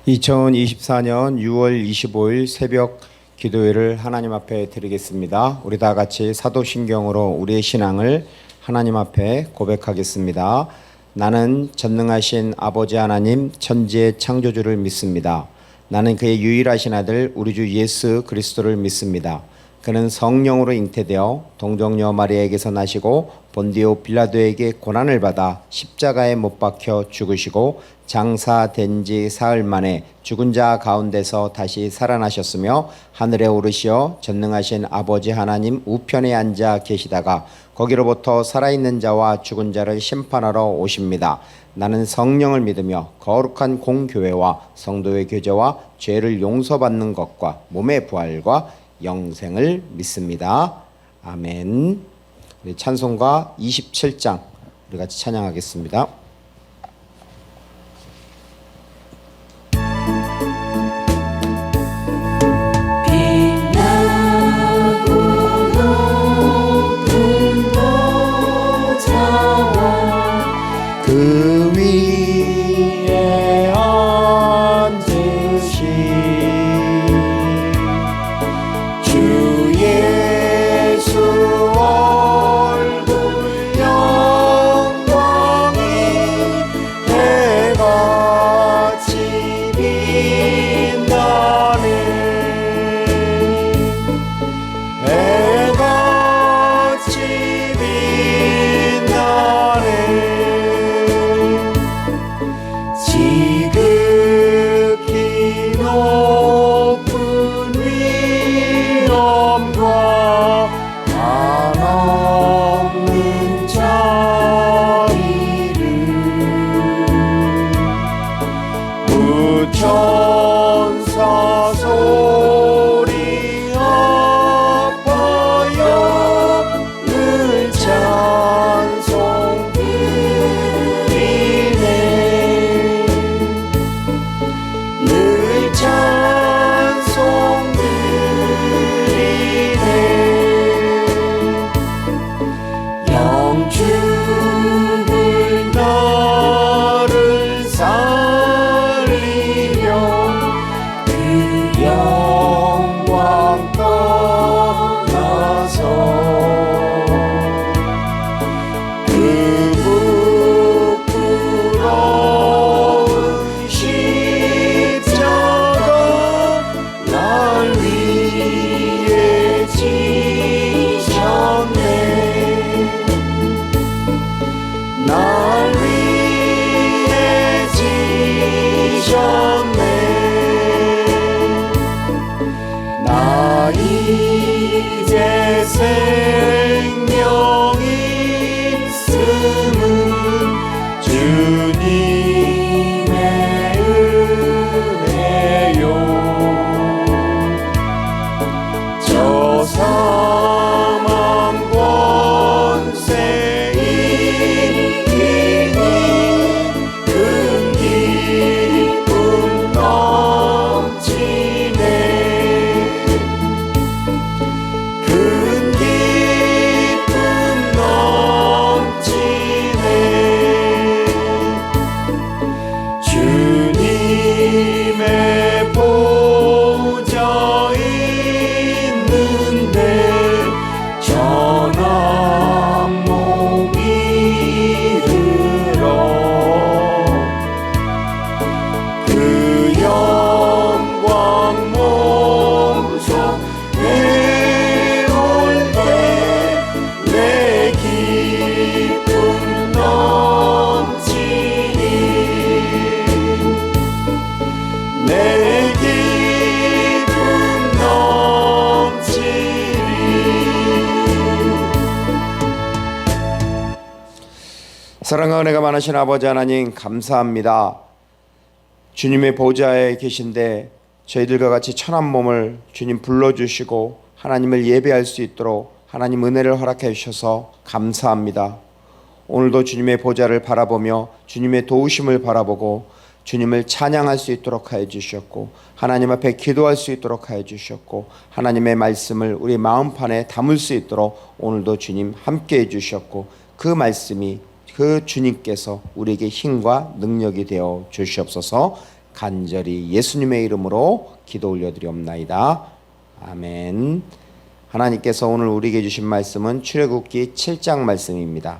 2024년 6월 25일 새벽 기도회를 하나님 앞에 드리겠습니다. 우리 다 같이 사도신경으로 우리의 신앙을 하나님 앞에 고백하겠습니다. 나는 전능하신 아버지 하나님 천지의 창조주를 믿습니다. 나는 그의 유일하신 아들 우리 주 예수 그리스도를 믿습니다. 그는 성령으로 잉태되어 동정녀 마리아에게서 나시고 본디오 빌라도에게 고난을 받아 십자가에 못 박혀 죽으시고 장사된 지 사흘 만에 죽은 자 가운데서 다시 살아나셨으며 하늘에 오르시어 전능하신 아버지 하나님 우편에 앉아 계시다가 거기로부터 살아있는 자와 죽은 자를 심판하러 오십니다. 나는 성령을 믿으며 거룩한 공교회와 성도의 교제와 죄를 용서받는 것과 몸의 부활과 영생을 믿습니다. 아멘. 우리 찬송가 27장 우리 같이 찬양하겠습니다. 그 위에 앉으신 주 예수 얼굴 영광이 해같이 빛나네. 해같이 빛나네. 지극히 높은 위엄과 한없는 자비를 무천사 소리 아파여 늘 찬송 드리네. 늘 찬송 드리네. 영죽을 나를 살리며 그 영광 떠나서 그 부끄러운 십자가 날 위해 지셨네. 날 위해 지셨네. 나 이제 생명이 있음은 주님의 은혜요. 저 사망 권세 이기니 큰 기쁨 넘치네. 큰 기쁨 넘치네. 주님의 보좌 있는데 전한 몸 이르러 그 영광 몸소 해올 때 내 기쁨 넘치니. 내 기쁨 넘치니. 사랑과 은혜가 많으신 아버지 하나님 감사합니다. 주님의 보좌에 계신데 저희들과 같이 천한 몸을 주님 불러주시고 하나님을 예배할 수 있도록 하나님 은혜를 허락해 주셔서 감사합니다. 오늘도 주님의 보좌를 바라보며 주님의 도우심을 바라보고 주님을 찬양할 수 있도록 하여 주셨고 하나님 앞에 기도할 수 있도록 하여 주셨고 하나님의 말씀을 우리 마음판에 담을 수 있도록 오늘도 주님 함께 해 주셨고 그 말씀이 그 주님께서 우리에게 힘과 능력이 되어 주시옵소서. 간절히 예수님의 이름으로 기도 올려드리옵나이다. 아멘. 하나님께서 오늘 우리에게 주신 말씀은 출애굽기 7장 말씀입니다.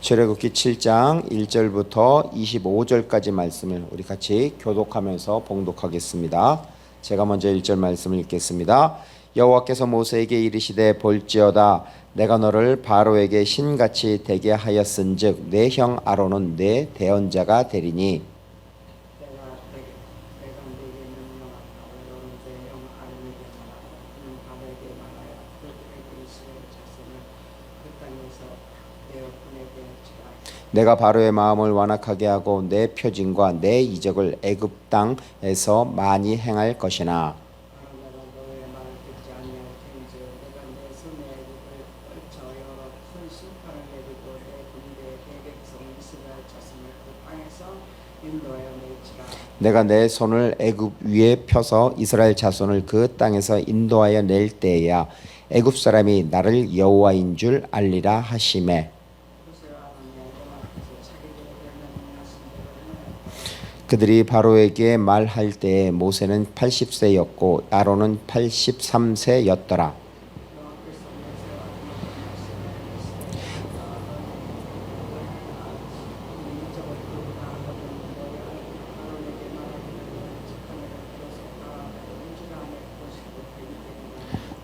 출애굽기 7장 1절부터 25절까지 말씀을 우리 같이 교독하면서 봉독하겠습니다. 제가 먼저 1절 말씀을 읽겠습니다. 여호와께서 모세에게 이르시되 볼지어다 내가 너를 바로에게 신같이 되게 하였은즉 내 형 아론은 내 대언자가 되리니 내가 바로의 마음을 완악하게 하고 내 표징과 내 이적을 애굽 땅에서 많이 행할 것이나 내가 내 손을 애굽 위에 펴서 이스라엘 자손을 그 땅에서 인도하여 낼 때에야 애굽 사람이 나를 여호와인 줄 알리라 하시매 그들이 바로에게 말할 때에 모세는 80세였고 아론은 83세였더라.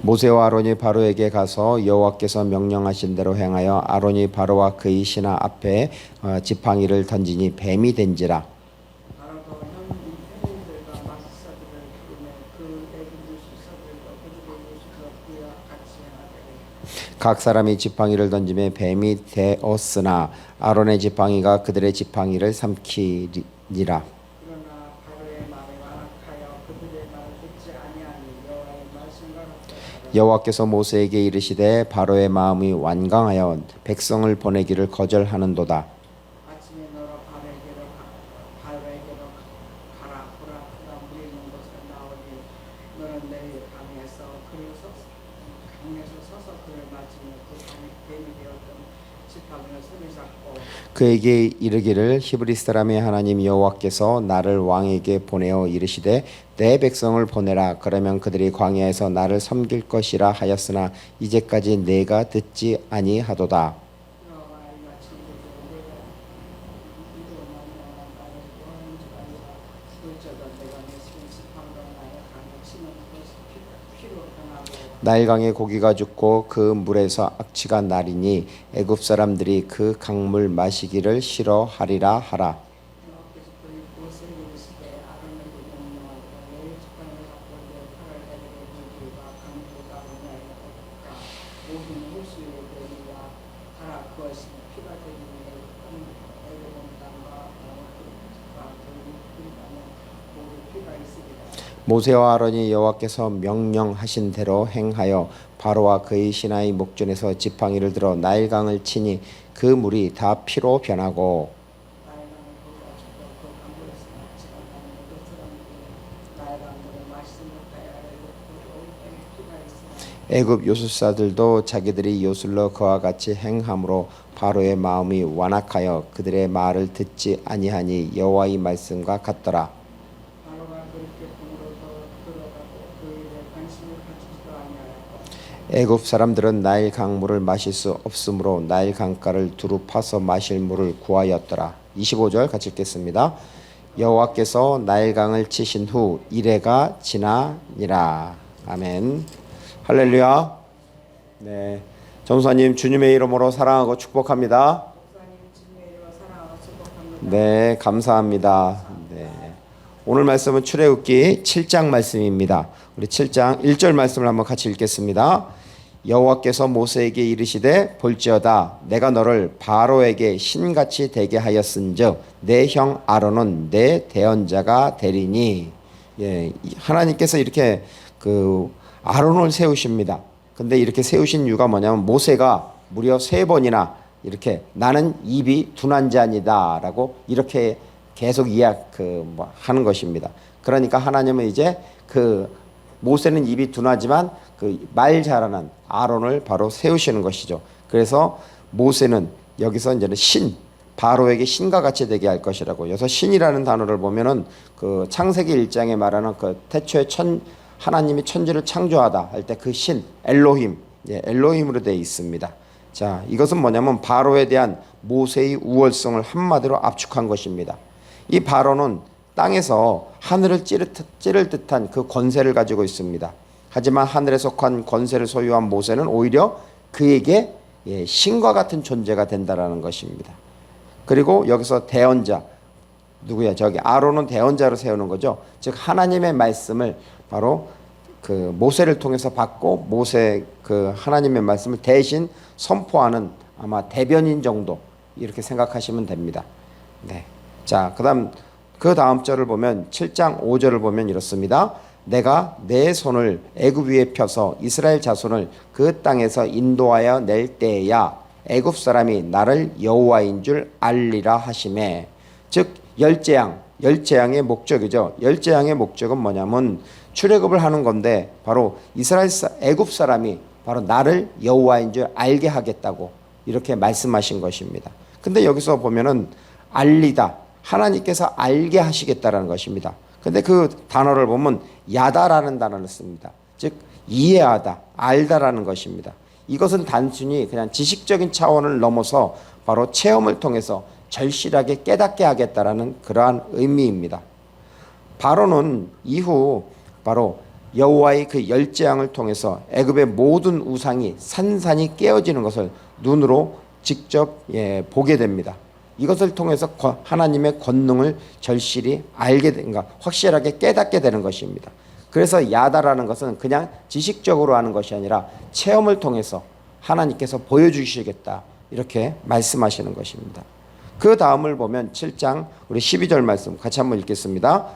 모세와 아론이 바로에게 가서 여호와께서 명령하신 대로 행하여 아론이 바로와 그의 신하 앞에 지팡이를 던지니 뱀이 된지라. 각 사람이 지팡이를 던지며 뱀이 되었으나 아론의 지팡이가 그들의 지팡이를 삼키니라. 여호와께서 모세에게 이르시되 바로의 마음이 완강하여 백성을 보내기를 거절하는도다. 그에게 이르기를 히브리 사람의 하나님 여호와께서 나를 왕에게 보내어 이르시되 내 백성을 보내라. 그러면 그들이 광야에서 나를 섬길 것이라 하였으나 이제까지 내가 듣지 아니하도다. 나일강에 고기가 죽고 그 물에서 악취가 나리니 애굽 사람들이 그 강물 마시기를 싫어하리라 하라. 모세와 아론이 여호와께서 명령하신 대로 행하여 바로와 그의 신하의 목전에서 지팡이를 들어 나일강을 치니 그 물이 다 피로 변하고 애굽 요술사들도 자기들이 요술로 그와 같이 행함으로 바로의 마음이 완악하여 그들의 말을 듣지 아니하니 여호와의 말씀과 같더라. 애굽 사람들은 나일 강물을 마실 수 없으므로 나일 강가를 두루 파서 마실 물을 구하였더라. 25절 같이 읽겠습니다. 여호와께서 나일 강을 치신 후 이레가 지나니라. 아멘. 할렐루야. 네, 전사님 주님의 이름으로 사랑하고 축복합니다. 네, 감사합니다. 네, 오늘 말씀은 출애굽기 7장 말씀입니다. 우리 7장 1절 말씀을 한번 같이 읽겠습니다. 여호와께서 모세에게 이르시되 볼지어다 내가 너를 바로에게 신같이 되게 하였은즉 내 형 아론은 내 대언자가 되리니. 예, 하나님께서 이렇게 아론을 세우십니다. 근데 이렇게 세우신 이유가 뭐냐면 모세가 무려 3번이나 이렇게 나는 입이 둔한 자니다라고 이렇게 계속 하는 것입니다. 그러니까 하나님은 이제 모세는 입이 둔하지만 말 잘하는 아론을 바로 세우시는 것이죠. 그래서 모세는 여기서 이제는 바로에게 신과 같이 되게 할 것이라고. 여기서 신이라는 단어를 보면은 그 창세기 1장에 말하는 그 태초에 하나님이 천지를 창조하다 할 때 그 신 엘로힘, 엘로힘으로 되어 있습니다. 자, 이것은 뭐냐면 바로에 대한 모세의 우월성을 한마디로 압축한 것입니다. 이 바로는 땅에서 하늘을 찌를 듯한 그 권세를 가지고 있습니다. 하지만 하늘에 속한 권세를 소유한 모세는 오히려 그에게 신과 같은 존재가 된다라는 것입니다. 그리고 여기서 대언자, 누구야? 저기 아론은 대언자로 세우는 거죠. 즉 하나님의 말씀을 바로 그 모세를 통해서 받고 모세 그 하나님의 말씀을 대신 선포하는 아마 대변인 정도 이렇게 생각하시면 됩니다. 네. 자, 그 다음 절을 보면 7장 5절을 보면 이렇습니다. 내가 내 손을 애굽 위에 펴서 이스라엘 자손을 그 땅에서 인도하여 낼 때야 애굽 사람이 나를 여호와인 줄 알리라 하시매. 즉 열재앙의 목적이죠. 열재앙의 목적은 뭐냐면 출애굽을 하는 건데 바로 애굽 사람이 바로 나를 여호와인 줄 알게 하겠다고 이렇게 말씀하신 것입니다. 근데 여기서 보면은 알리다, 하나님께서 알게 하시겠다라는 것입니다. 근데 그 단어를 보면 야다라는 단어를 씁니다. 즉 이해하다, 알다라는 것입니다. 이것은 단순히 그냥 지식적인 차원을 넘어서 바로 체험을 통해서 절실하게 깨닫게 하겠다라는 그러한 의미입니다. 바로는 이후 바로 여호와의 그 열재앙을 통해서 애굽의 모든 우상이 산산이 깨어지는 것을 눈으로 직접 보게 됩니다. 이것을 통해서 하나님의 권능을 절실히 확실하게 깨닫게 되는 것입니다. 그래서 야다라는 것은 그냥 지식적으로 하는 것이 아니라 체험을 통해서 하나님께서 보여주시겠다 이렇게 말씀하시는 것입니다. 그 다음을 보면 7장 우리 12절 말씀 같이 한번 읽겠습니다.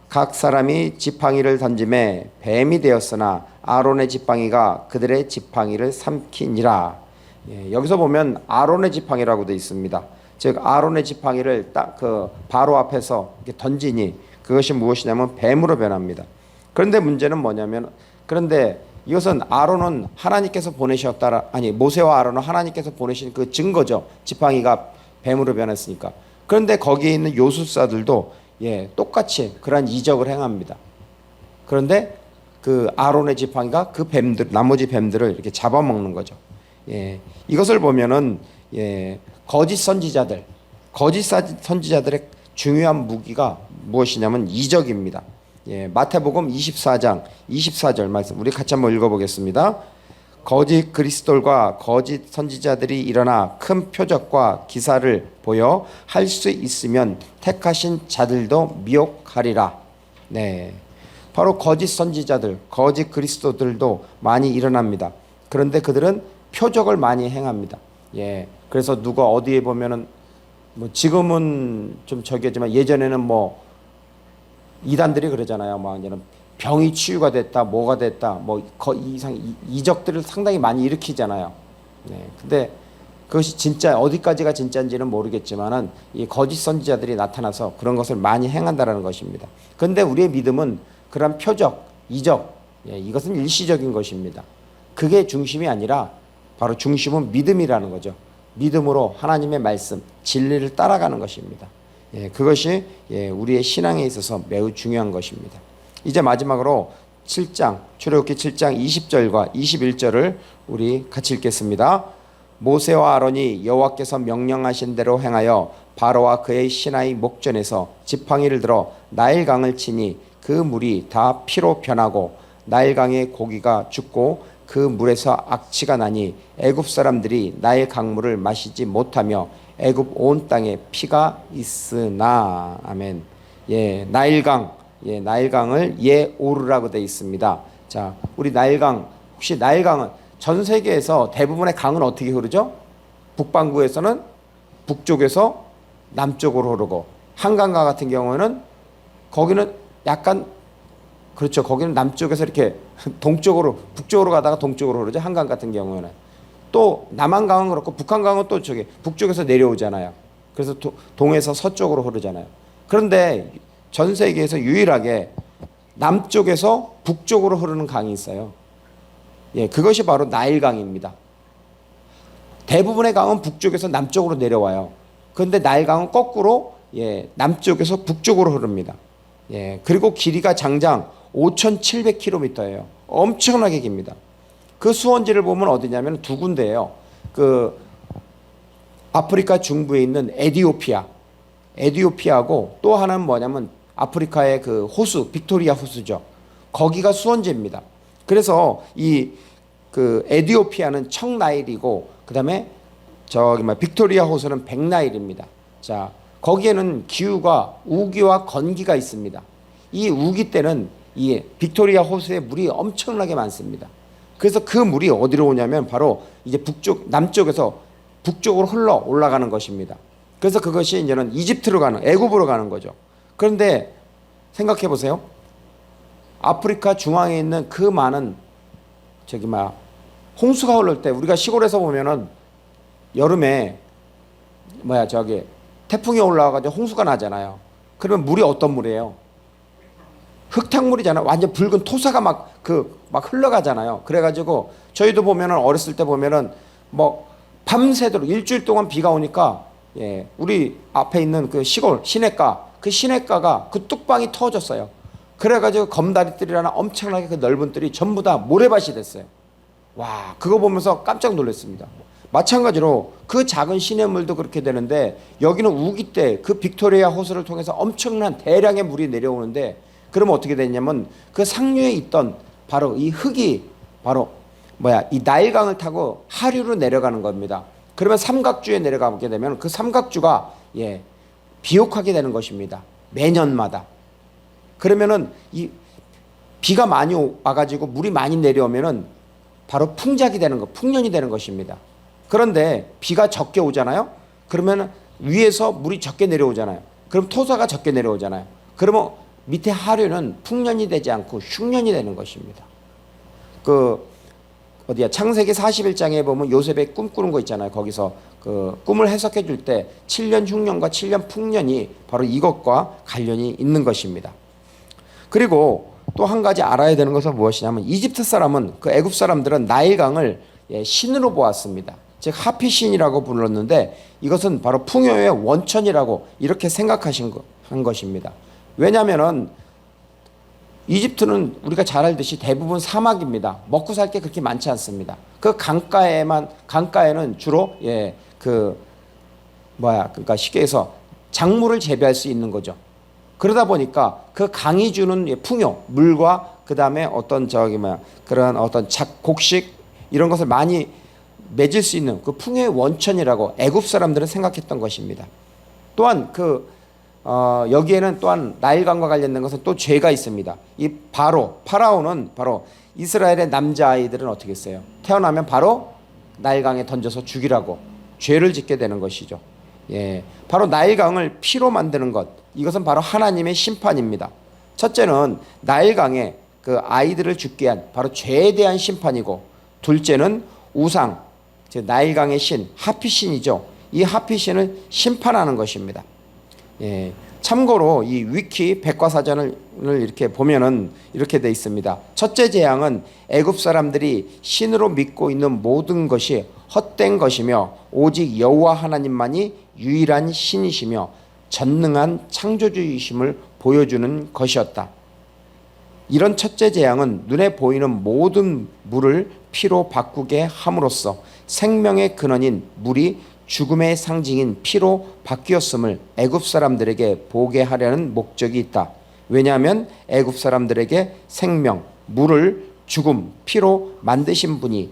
각 사람이 지팡이를 던짐에 뱀이 되었으나 아론의 지팡이가 그들의 지팡이를 삼키니라. 여기서 보면 아론의 지팡이라고 되어 있습니다. 즉 아론의 지팡이를 딱 그 바로 앞에서 이렇게 던지니 그것이 무엇이냐면 뱀으로 변합니다. 그런데 문제는 뭐냐면 그런데 이것은 아론은 하나님께서 모세와 아론은 하나님께서 보내신 그 증거죠. 지팡이가 뱀으로 변했으니까. 그런데 거기에 있는 요술사들도 똑같이 그러한 이적을 행합니다. 그런데 그 아론의 지팡이가 그 나머지 뱀들을 이렇게 잡아먹는 거죠. 이것을 보면은 거짓 선지자들의 중요한 무기가 무엇이냐면 이적입니다. 마태복음 24장 24절 말씀 우리 같이 한번 읽어보겠습니다. 거짓 그리스도들과 거짓 선지자들이 일어나 큰 표적과 기사를 보여 할 수 있으면 택하신 자들도 미혹하리라. 바로 거짓 선지자들, 거짓 그리스도들도 많이 일어납니다. 그런데 그들은 표적을 많이 행합니다. 그래서 누가 어디에 보면은 뭐 지금은 좀 저기지만 예전에는 뭐 이단들이 그러잖아요. 막 이제는 병이 치유가 됐다, 뭐가 됐다, 뭐 이적들을 상당히 많이 일으키잖아요. 근데 그것이 진짜 어디까지가 진짜인지는 모르겠지만은 이 거짓 선지자들이 나타나서 그런 것을 많이 행한다라는 것입니다. 그런데 우리의 믿음은 그런 표적, 이적, 이것은 일시적인 것입니다. 그게 중심이 아니라 바로 중심은 믿음이라는 거죠. 믿음으로 하나님의 말씀, 진리를 따라가는 것입니다. 그것이 우리의 신앙에 있어서 매우 중요한 것입니다. 이제 마지막으로 7장, 출애굽기 7장 20절과 21절을 우리 같이 읽겠습니다. 모세와 아론이 여호와께서 명령하신 대로 행하여 바로와 그의 신하의 목전에서 지팡이를 들어 나일강을 치니 그 물이 다 피로 변하고 나일강의 고기가 죽고 그 물에서 악취가 나니 애굽 사람들이 나일 강물을 마시지 못하며 애굽 온 땅에 피가 있으나. 아멘. 나일강을 오르라고 되어 있습니다. 자, 우리 나일강, 혹시 나일강은 전 세계에서 대부분의 강은 어떻게 흐르죠? 북반구에서는 북쪽에서 남쪽으로 흐르고, 한강과 같은 경우에는 거기는 약간 그렇죠. 거기는 남쪽에서 이렇게 북쪽으로 가다가 동쪽으로 흐르죠. 한강 같은 경우에는. 또 남한강은 그렇고 북한강은 또 저기 북쪽에서 내려오잖아요. 그래서 동에서 서쪽으로 흐르잖아요. 그런데 전 세계에서 유일하게 남쪽에서 북쪽으로 흐르는 강이 있어요. 그것이 바로 나일강입니다. 대부분의 강은 북쪽에서 남쪽으로 내려와요. 그런데 나일강은 거꾸로 남쪽에서 북쪽으로 흐릅니다. 그리고 길이가 장장 5,700km예요. 엄청나게 깁니다. 그 수원지를 보면 어디냐면 두 군데예요. 그 아프리카 중부에 있는 에디오피아하고 또 하나는 뭐냐면 아프리카의 그 호수, 빅토리아 호수죠. 거기가 수원지입니다. 그래서 이 그 에디오피아는 청나일이고 그다음에 빅토리아 호수는 백나일입니다. 자, 거기에는 기후가 우기와 건기가 있습니다. 이 우기 때는 이 빅토리아 호수에 물이 엄청나게 많습니다. 그래서 그 물이 어디로 오냐면 바로 이제 남쪽에서 북쪽으로 흘러 올라가는 것입니다. 그래서 그것이 이제는 애굽으로 가는 거죠. 그런데 생각해 보세요. 아프리카 중앙에 있는 그 많은 홍수가 흐를 때 우리가 시골에서 보면은 여름에 태풍이 올라와가지고 홍수가 나잖아요. 그러면 물이 어떤 물이에요? 흙탕물이잖아요. 완전 붉은 토사가 막 흘러가잖아요. 그래가지고 저희도 보면은 어렸을 때 보면은 뭐 밤새도록 일주일 동안 비가 오니까 우리 앞에 있는 그 시골 시냇가가 그 뚝방이 터졌어요. 그래가지고 검다리들이라는 엄청나게 그 넓은 뜰이 전부 다 모래밭이 됐어요. 와, 그거 보면서 깜짝 놀랐습니다. 마찬가지로 그 작은 시냇물도 그렇게 되는데 여기는 우기 때 그 빅토리아 호수를 통해서 엄청난 대량의 물이 내려오는데 그러면 어떻게 되냐면 그 상류에 있던 바로 이 흙이 이 나일강을 타고 하류로 내려가는 겁니다. 그러면 삼각주에 내려가게 되면 그 삼각주가 비옥하게 되는 것입니다. 매년마다. 그러면은 이 비가 많이 와가지고 물이 많이 내려오면은 바로 풍년이 되는 것입니다. 그런데 비가 적게 오잖아요. 그러면 위에서 물이 적게 내려오잖아요. 그럼 토사가 적게 내려오잖아요. 그러면 밑에 하류는 풍년이 되지 않고 흉년이 되는 것입니다. 창세기 41장에 보면 요셉의 꿈꾸는 거 있잖아요. 거기서 그 꿈을 해석해 줄 때 7년 흉년과 7년 풍년이 바로 이것과 관련이 있는 것입니다. 그리고 또 한 가지 알아야 되는 것은 무엇이냐면 이집트 사람은 그 애굽 사람들은 나일강을 신으로 보았습니다. 즉 하피신이라고 불렀는데 이것은 바로 풍요의 원천이라고 이렇게 한 것입니다. 왜냐하면은 이집트는 우리가 잘 알듯이 대부분 사막입니다. 먹고 살 게 그렇게 많지 않습니다. 그 강가에는 주로 그러니까 쉽게 해서 작물을 재배할 수 있는 거죠. 그러다 보니까 그 강이 주는 풍요, 물과 그 다음에 그런 곡식 이런 것을 많이 맺을 수 있는 그 풍요의 원천이라고 애굽 사람들은 생각했던 것입니다. 또한 여기에는 또한 나일강과 관련된 것은 또 죄가 있습니다. 이 파라오는 바로 이스라엘의 남자아이들은 어떻게 했어요? 태어나면 바로 나일강에 던져서 죽이라고 죄를 짓게 되는 것이죠. 바로 나일강을 피로 만드는 것, 이것은 바로 하나님의 심판입니다. 첫째는 나일강에 그 아이들을 죽게 한 바로 죄에 대한 심판이고, 둘째는 우상, 즉 나일강의 신 하피신이죠. 이 하피신을 심판하는 것입니다. 참고로 이 위키 백과사전을 이렇게 보면은 이렇게 돼 있습니다. 첫째 재앙은 애굽 사람들이 신으로 믿고 있는 모든 것이 헛된 것이며 오직 여호와 하나님만이 유일한 신이시며 전능한 창조주이심을 보여주는 것이었다. 이런 첫째 재앙은 눈에 보이는 모든 물을 피로 바꾸게 함으로써 생명의 근원인 물이 죽음의 상징인 피로 바뀌었음을 애굽 사람들에게 보게 하려는 목적이 있다. 왜냐하면 애굽 사람들에게 생명, 물을 죽음, 피로 만드신 분이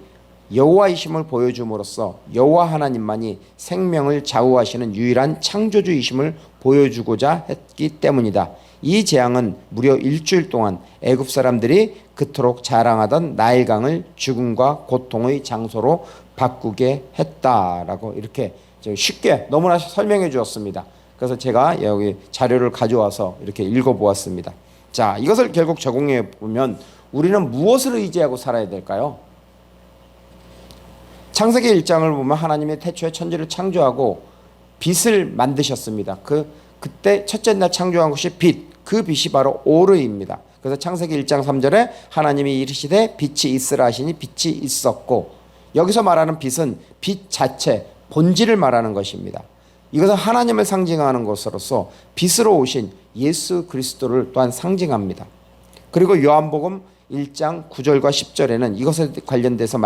여호와이심을 보여줌으로써 여호와 하나님만이 생명을 좌우하시는 유일한 창조주이심을 보여주고자 했기 때문이다. 이 재앙은 무려 일주일 동안 애굽 사람들이 그토록 자랑하던 나일강을 죽음과 고통의 장소로 바꾸게 했다라고 이렇게 쉽게 너무나 설명해 주었습니다. 그래서 제가 여기 자료를 가져와서 이렇게 읽어보았습니다. 자, 이것을 결국 적용해 보면 우리는 무엇을 의지하고 살아야 될까요? 창세기 1장을 보면 하나님의 태초에 천지를 창조하고 빛을 만드셨습니다. 그때 첫째 날 창조한 것이 빛, 그 빛이 바로 오르입니다. 그래서 창세기 1장 3절에 하나님이 이르시되 빛이 있으라 하시니 빛이 있었고, 여기서 말하는 빛은 빛 자체, 본질을 말하는 것입니다. 이것은 하나님을 상징하는 것으로서 빛으로 오신 예수 그리스도를 또한 상징합니다. 그리고 요한복음 1장 9절과 10절에는 이것에 관련돼서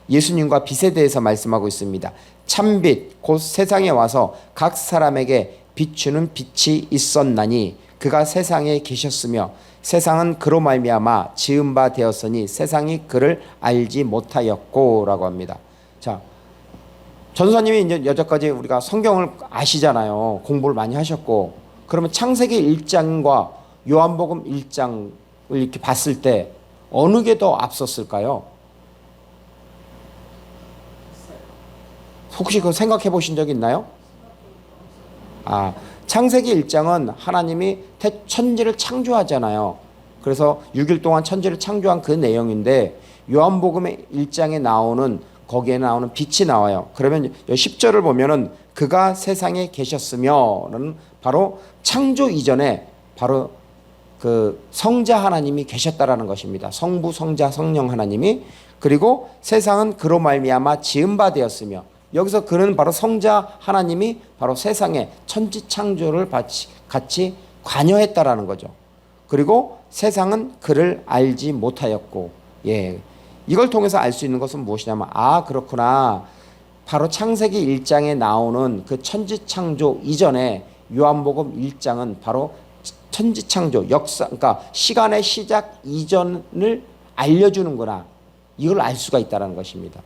예수님과 빛에 대해서 말씀하고 있습니다. 참빛 곧 세상에 와서 각 사람에게 비추는 빛이 있었나니 그가 세상에 계셨으며 세상은 그로 말미암아 지은 바 되었으니 세상이 그를 알지 못하였고라고 합니다. 자, 전도사님이 이제 여태까지 우리가 성경을 아시잖아요. 공부를 많이 하셨고, 그러면 창세기 1장과 요한복음 1장을 이렇게 봤을 때 어느 게 더 앞섰을까요? 혹시 그거 생각해 보신 적 있나요? 창세기 1장은 하나님이 천지를 창조하잖아요. 그래서 6일 동안 천지를 창조한 그 내용인데, 요한복음의 1장에 나오는, 거기에 나오는 빛이 나와요. 그러면 10절을 보면은 그가 세상에 계셨으며는 바로 창조 이전에 바로 그 성자 하나님이 계셨다라는 것입니다. 성부, 성자, 성령 하나님이. 그리고 세상은 그로 말미암아 지은 바 되었으며, 여기서 그는 바로 성자 하나님이 바로 세상에 천지 창조를 같이 관여했다라는 거죠. 그리고 세상은 그를 알지 못하였고, 이걸 통해서 알 수 있는 것은 무엇이냐면, 그렇구나. 바로 창세기 1장에 나오는 그 천지 창조 이전에 요한복음 1장은 바로 천지 창조 역사, 그러니까 시간의 시작 이전을 알려주는구나. 이걸 알 수가 있다는 것입니다.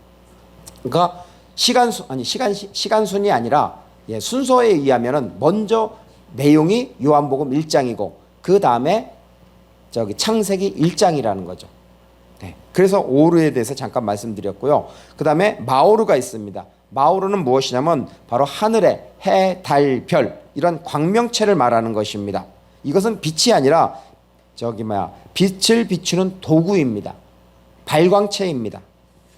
그러니까 시간순이 아니라 순서에 의하면은 먼저 내용이 요한복음 1장이고 그 다음에 창세기 1장이라는 거죠. 그래서 오르에 대해서 잠깐 말씀드렸고요. 그 다음에 마오르가 있습니다. 마오르는 무엇이냐면 바로 하늘의 해, 달, 별 이런 광명체를 말하는 것입니다. 이것은 빛이 아니라 빛을 비추는 도구입니다. 발광체입니다.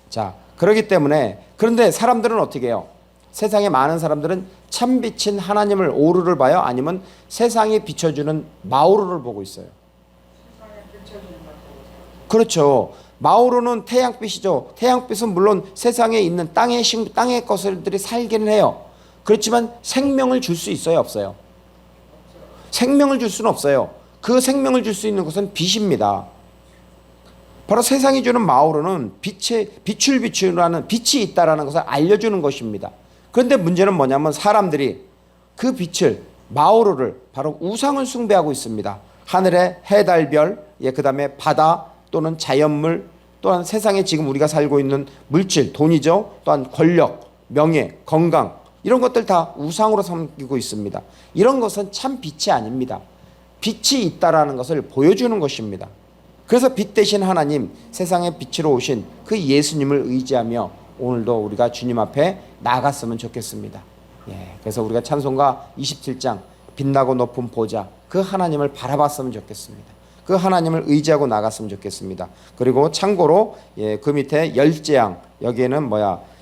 자, 그렇기 때문에, 그런데 사람들은 어떻게 해요? 세상에 많은 사람들은 참빛인 하나님을 오르를 봐요? 아니면 세상에 비춰주는 마오르를 보고 있어요? 그렇죠. 마오르는 태양빛이죠. 태양빛은 물론 세상에 있는 땅의 것들이 살기는 해요. 그렇지만 생명을 줄 수 있어요, 없어요? 생명을 줄 수는 없어요. 그 생명을 줄 수 있는 것은 빛입니다. 바로 세상이 주는 마오르는 빛을 비추라는 빛이 있다라는 것을 알려주는 것입니다. 그런데 문제는 뭐냐면 사람들이 그 빛을, 마오르를 바로 우상을 숭배하고 있습니다. 하늘의 해, 달, 별, 그 다음에 바다 또는 자연물, 또한 세상에 지금 우리가 살고 있는 물질, 돈이죠. 또한 권력, 명예, 건강, 이런 것들 다 우상으로 섬기고 있습니다. 이런 것은 참 빛이 아닙니다. 빛이 있다라는 것을 보여주는 것입니다. 그래서 빛 대신 하나님, 세상에 빛으로 오신 그 예수님을 의지하며 오늘도 우리가 주님 앞에 나갔으면 좋겠습니다. 그래서 우리가 찬송가 27장 빛나고 높은 보좌, 그 하나님을 바라봤으면 좋겠습니다. 그 하나님을 의지하고 나갔으면 좋겠습니다. 그리고 참고로 그 밑에 열재앙, 여기에는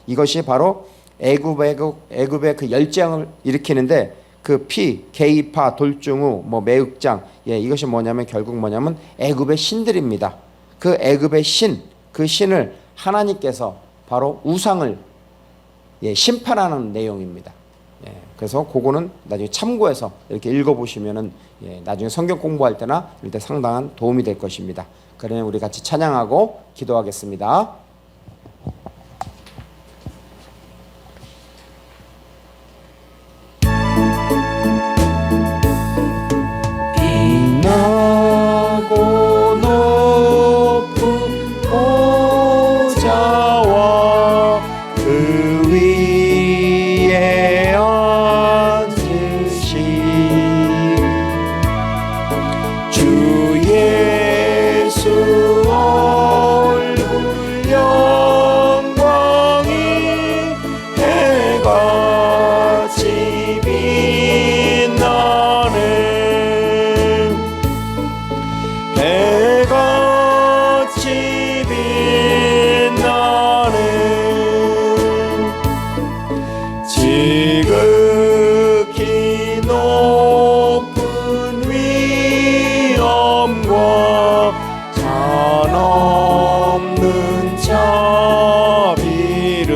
이것이 바로 애굽의 그 열재앙을 일으키는데, 그 피, 게이파, 돌중우, 매흑장, 이것이 결국 뭐냐면 애굽의 신들입니다. 그 애굽의 그 신을 하나님께서 바로 우상을 심판하는 내용입니다. 그래서 그거는 나중에 참고해서 이렇게 읽어보시면은 나중에 성경 공부할 때나 이럴 때 상당한 도움이 될 것입니다. 그러면 우리 같이 찬양하고 기도하겠습니다. 빛나고 높은 보좌와 그 위에 앉으신 주 예수 얼굴 영광이 해같이 빛나네. 해같이 빛나네. 지극히 높은 위엄과 한없는 자비를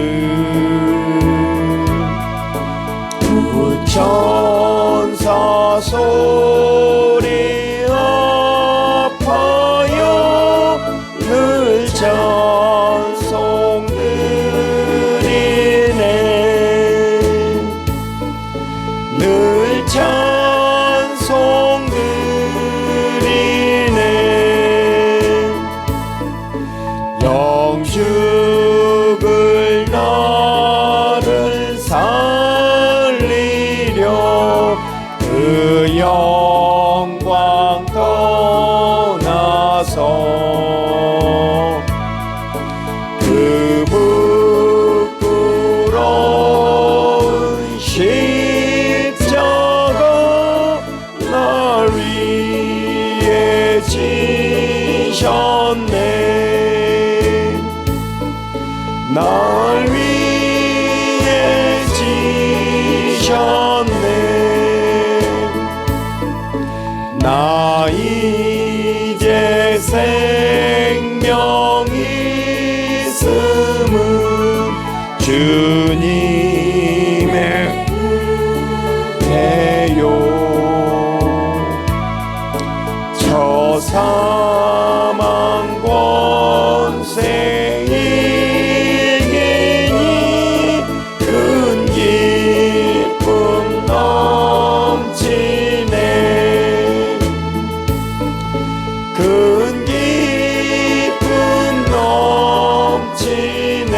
그 부끄러운 십자가 날 위해 지셨네. 날 위해 지셨네. 나 이제 생명이 있음은 주님의 은혜요. 저 사망 권세 이기니 큰 기쁨 넘치네. 큰 기쁨 넘치네.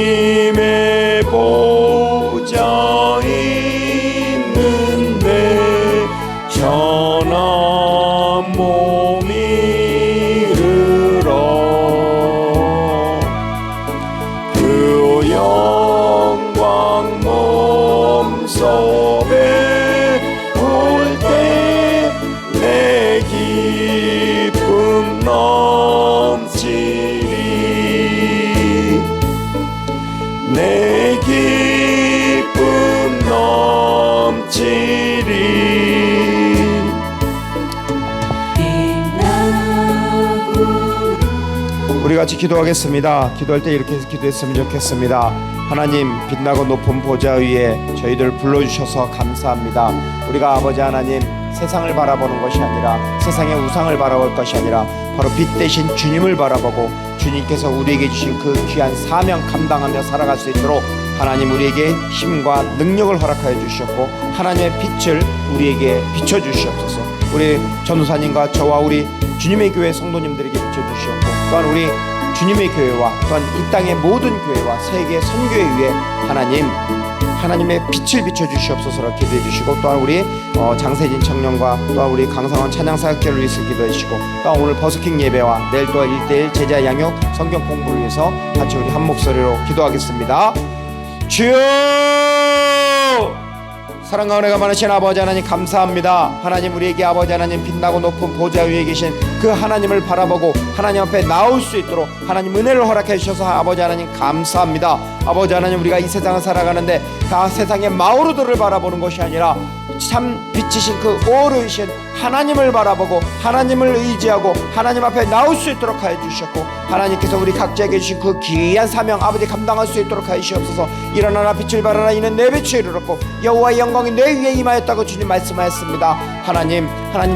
주님의 보좌 있는데 전한 몸이 이르러 그 영광 몸속에 올 때 내 기쁨 넘치리. 내 기쁨 넘치리. 우리 같이 기도하겠습니다. 기도할 때 이렇게 기도했으면 좋겠습니다. 하나님, 빛나고 높은 보좌 위에 저희들 불러주셔서 감사합니다. 우리가 아버지 하나님, 세상을 바라보는 것이 아니라, 세상의 우상을 바라볼 것이 아니라 바로 빛 대신 주님을 바라보고 주님께서 우리에게 주신 그 귀한 사명 감당하며 살아갈 수 있도록 하나님 우리에게 힘과 능력을 허락하여 주셨고, 하나님의 빛을 우리에게 비춰주시옵소서. 우리 전도사님과 저와 우리 주님의 교회 성도님들에게 비춰주시옵고, 또한 우리 주님의 교회와 또한 이 땅의 모든 교회와 세계 선교회 위에 하나님의 빛을 비춰주시옵소서라 기도해 주시고, 또한 우리 장세진 청년과 또한 우리 강상원 찬양사역자를 위해서 기도해 주시고, 또한 오늘 버스킹 예배와 내일 또한 1:1 제자 양육 성경 공부를 위해서 같이 우리 한 목소리로 기도하겠습니다. 주여! 사랑과 은혜가 많으신 아버지 하나님 감사합니다. 하나님, 우리에게 아버지 하나님 빛나고 높은 보좌 위에 계신 그 하나님을 바라보고 하나님 앞에 나올 수 있도록 하나님 은혜를 허락해 주셔서 아버지 하나님 감사합니다. 아버지 하나님, 우리가 이 세상을 살아가는데 다 세상의 마오르들을 바라보는 것이 아니라 참 빛이신 그 오르신 하나님을 바라보고 하나님을 의지하고 하나님 앞에 나올 수 있도록 하여 주셨고, 하나님께서 우리 각자에게 주신 그 귀한 사명 아버지 감당할 수 있도록 하여 주시옵소서. 일어나라 빛을 발하라 이는 내 빛이 이르렀고 여호와의 영광이 내 위에 임하였다고 주님 말씀하였습니다. 하나님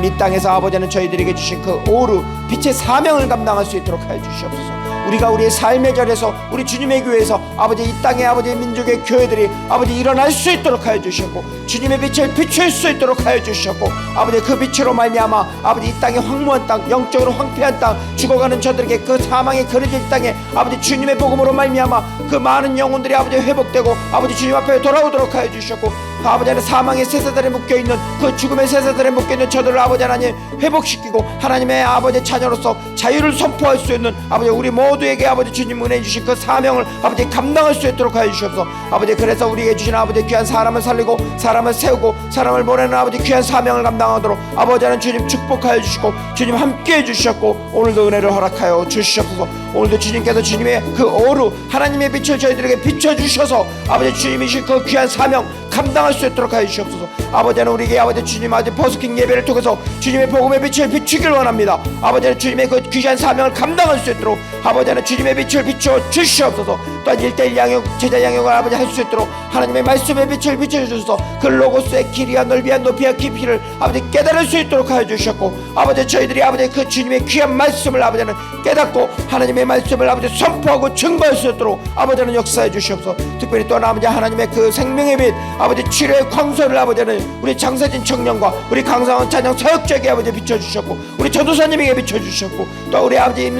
이 땅에서 아버지는 저희들에게 주신 그 오르 빛의 사명을 감당할 수 있도록 하여 주시옵소서. 우리가 우리의 삶의 자리에서 우리 주님의 교회에서 아버지 이 땅의 아버지 민족의 교회들이 아버지 일어날 수 있도록 하여 주셨고, 주님의 빛을 비출 수 있도록 하여 주셨고, 아버지 그 빛으로 말미암아 아버지 이 땅의 황무한 땅, 영적으로 황폐한 땅, 죽어가는 저들에게 그 사망의 그려질 땅에 아버지 주님의 복음으로 말미암아 그 많은 영혼들이 아버지 회복되고 아버지 주님 앞에 돌아오도록 하여 주셨고, 아버지 하나님 사망의 세사들에 묶여있는 그 죽음의 세사들에 묶여있는 저들을 아버지 하나님 회복시키고 하나님의 아버지 자녀로서 자유를 선포할 수 있는 아버지 우리 모두에게 아버지 주님 은혜 주신 그 사명을 아버지 감당할 수 있도록 하여 주시옵소서. 아버지, 그래서 우리에게 주신 아버지 귀한 사람을 살리고 사람을 세우고 사람을 보내는 아버지 귀한 사명을 감당하도록 아버지 하나님 주님 축복하여 주시고 주님 함께해 주셨고, 오늘도 은혜를 허락하여 주시옵소서. 오늘도 주님께서 주님의 그 오루 하나님의 빛을 저희들에게 비춰주셔서 아버지 주님이신 그 귀한 사명 감당할 수 있도록 하여 주시옵소서. 아버지는 우리에게 아버지 주님 아버지 버스킹 예배를 통해서 주님의 복음의 빛을 비추길 원합니다. 아버지는 주님의 그 귀한 사명을 감당할 수 있도록 아버지는 주님의 빛을 비춰 주시옵소서. 또한 1:1 양육 제자 양육을 아버지 할 수 있도록 하나님의 말씀의 빛을 비춰주셔서 그 로고스의 길이와 넓이와 높이와 깊이를 아버지 깨달을 수 있도록 하여 주셨고, 아버지 저희들이 아버지 그 주님의 귀한 말씀을 아버지는 깨닫고 하나님의 하나님의 말씀을 아버지 선포하고 증거할 수 있도록 아버지는 역사해 주시옵소서. 특별히 또한 아버지 하나님의 그 생명의 빛 아버지 치료의 광선을 아버지는 우리 장세진 청년과 우리 강상원 찬양 사역자에게 아버지 비춰주셨고 우리 전도사님에게 비춰주셨고 또 우리 아버지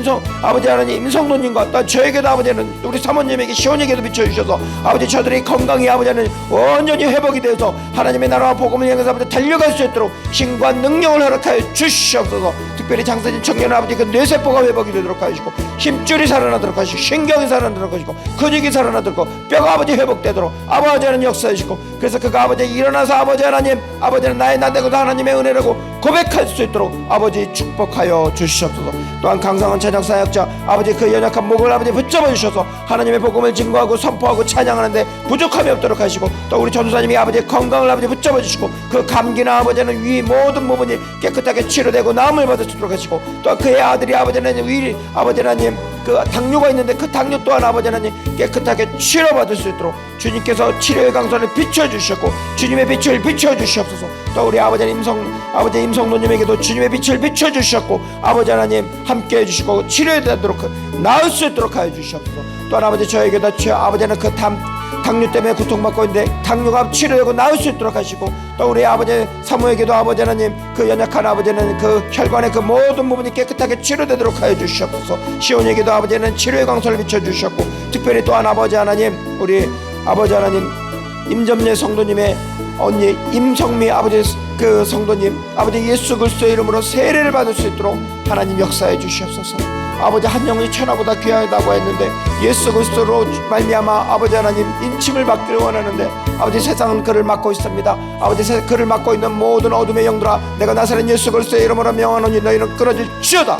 아버지 하나님 임성도님과 또 저에게도 아버지는 우리 사모님에게 시온에게도 비춰주셔서 아버지 저들이 건강히 아버지는 온전히 회복이 되어서 하나님의 나라와 복음을 향해서 아버지 달려갈 수 있도록 힘과 능력을 허락하여 주시옵소서. 특별히 장세진 청년 아버지 그 뇌세포가 회복이 되도록 하시고 힘줄이 살아나도록 하시고 신경이 살아나도록 하시고 근육이 살아나도록 뼈가 아버지 회복되도록 아버지는 역사하시고 그래서 그가 아버지 일어나서 아버지 하나님 아버지는 나의 나되고도 하나님의 은혜라고 고백할 수 있도록 아버지 축복하여 주시옵소서. 또한 강상원 찬양 사역자 아버지 그 연약한 목을 아버지 붙잡아 주셔서 하나님의 복음을 증거하고 선포하고 찬양하는데 부족함이 없도록 하시고 또 우리 전도사님이 아버지 건강을 아버지 붙잡아 주시고 그 감기나 아버지는 위 모든 부분이 깨끗하게 치료되고 나음을 받을 수 있도록 하시고 또 그의 아들이 아버지는 위 아버지 하나님 그 당뇨가 있는데 그 당뇨 또한 아버지 하나님 깨끗하게 치료받을 수 있도록 주님께서 치료의 강선을 비춰주셨고 주님의 빛을 비춰주시옵소서. 또 우리 아버지 임성노님에게도 주님의 빛을 비춰주셨고 아버지 하나님 함께 해주시고 치료되도록 나을 수 있도록 하여 주시옵소서. 또한 아버지 저에게도 아버지는 그 당뇨 때문에 고통받고 있는데 당뇨가 치료되고 나을 수 있도록 하시고 또 우리 아버지 사모에게도 아버지 하나님 그 연약한 아버지는 그 혈관의 그 모든 부분이 깨끗하게 치료되도록 하여 주시옵소서. 시온에게도 아버지는 치료의 강선을 비춰주셨고 특별히 또한 아버지 하나님 우리 아버지 하나님 임점례 성도님의 언니 임성미 아버지 그 성도님 아버지 예수 그리스도의 이름으로 세례를 받을 수 있도록 하나님 역사해 주시옵소서. 아버지 한 영혼이 천하보다 귀하다고 했는데 예수 그리스도로 말미암아 아버지 하나님 인침을 받기를 원하는데 아버지 세상은 그를 막고 있습니다. 아버지 그를 막고 있는 모든 어둠의 영들아 내가 나사렛 예수 그리스도의 이름으로 명하노니 너희는 끊어질지어다.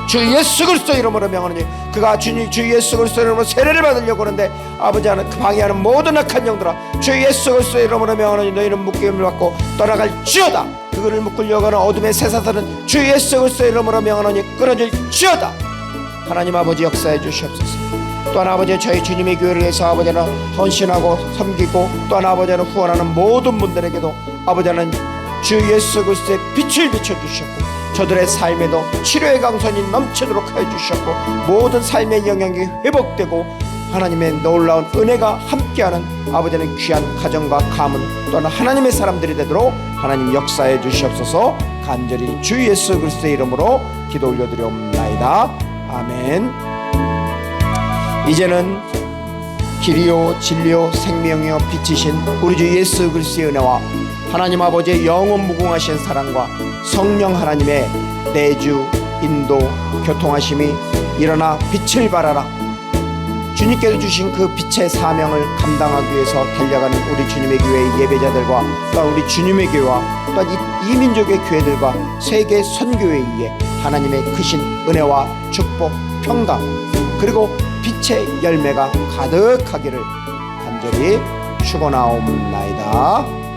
주 예수 그리스도 이름으로 명하노니 그가 주 예수 그리스도 이름으로 세례를 받으려고 하는데 아버지 하나님 그 방해하는 모든 악한 영들아 주 예수 그리스도 이름으로 명하노니 너희는 묶임을 받고 떠나갈지어다. 그를 묶으려고 하는 어둠의 새사슬은 주 예수 그리스도 이름으로 명하노니 끊어질지어다. 하나님 아버지 역사해 주시옵소서. 또한 아버지 저희 주님의 교회를 위해서 아버지는 헌신하고 섬기고 또한 아버지는 후원하는 모든 분들에게도 아버지는 주 예수 그리스도의 빛을 비춰주셨고 저들의 삶에도 치료의 강선이 넘치도록 해주셨고 모든 삶의 영향이 회복되고 하나님의 놀라운 은혜가 함께하는 아버지는 귀한 가정과 가문 또한 하나님의 사람들이 되도록 하나님 역사해 주시옵소서. 간절히 주 예수 그리스도의 이름으로 기도 올려드리옵나이다. 아멘. 이제는 길이요 진리요 생명이요 빛이신 우리 주 예수 그리스도의 은혜와 하나님 아버지의 영원 무궁하신 사랑과 성령 하나님의 내주 인도 교통하심이 일어나 빛을 발하라. 주님께서 주신 그 빛의 사명을 감당하기 위해서 달려가는 우리 주님의 교회의 예배자들과 또 우리 주님의 교회와 또 이 민족의 교회들과 세계 선교회에 의해 하나님의 크신 은혜와 축복 평강 그리고 빛의 열매가 가득하기를 간절히 축원하옵나이다.